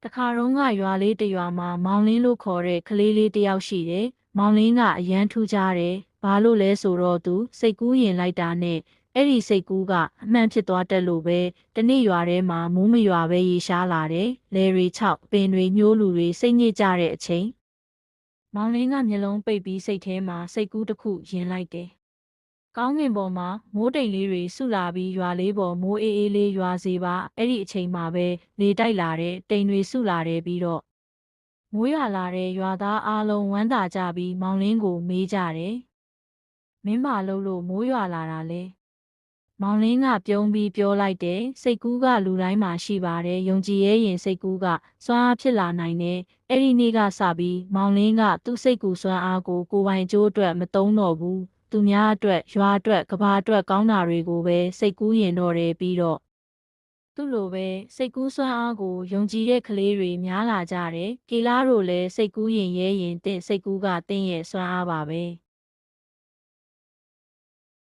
တခါတုန်းကရွာလေးတစ်ရွာမှာမောင်လင်းလို့ခေါ်တဲ့ကလေးလေးတစ်ယောက်ရှိတယ်။မောင်လင်းကအရန်ထူးခြားတယ်။ဘာလို့လဲဆိုတော့သူစိတ်ကူးရင်လိုက်တာနဲ့အဲ့ဒီစိတ်ကူးကအမှန်ဖြစ်သွားတတ်လို့ပဲတနေ့ရွာထဲမှာမိုးမရွာပဲရေရှားလာတယ်။လယ်တွေခြောက်ပင်တွေညှိုးလူတွေစိတ်ညစ်ကြတဲ့အချိန်မောင်လင်းကမျက်လုံးပိတ်ပြီးစိတ်ထဲမှာစိတ်ကူးတစ်ခုယင်လိုက်တယ်။ကောင်းကင်ပေါ်မှာမိုးတိမ်လေးတွေဆူလာပြီးရွာလေးပေါ်မိုးအေးအေးလေးရွာစေပါအဲ့ဒီအချိန်မှာပဲလေတိုက်လာတဲ့တိမ်တွေဆူလာတယ်ပြီးတော့မိုးရွာလာတဲ့ရွာသားအားလုံးဝမ်းသာကြပြီးမောင်လင်းကိုမေးကြတယ်။မင်းမလို့လို့မိုးရွာလာတာလဲ။မောင်လင်းကပြုံးပြီးပြောလိုက်တယ်စိတ်ကူးကလူတိုင်းမှာရှိပါတယ်ယုံကြည်ရဲ့ရင်စိတ်ကူးကစွမ်းအားဖြစ်လာနိုင်တယ်အဲ့ဒီနေ့ကစပြီးမောင်လင်းကသူ့စိတ်ကူးစွမ်းအားကိုကိုယ်ပိုင်ကျိုးအတွက်မသုံးတော့ဘူးသူများအတွက်ရွာအတွက်ကဘာအတွက်ကောင်းတာတွေကိုပဲစိတ်ကူးရင်တော့တယ်ပြီးတော့သူ့လိုပဲစိတ်ကူးစွမ်းအားကိုယုံကြည်တဲ့ကလေးတွေများလာကြတယ်။ကေလားတို့လည်းစိတ်ကူးရင်ရဲရင်တင့်စိတ်ကူးကတင့်ရဲ့စွမ်းအားပါပဲ။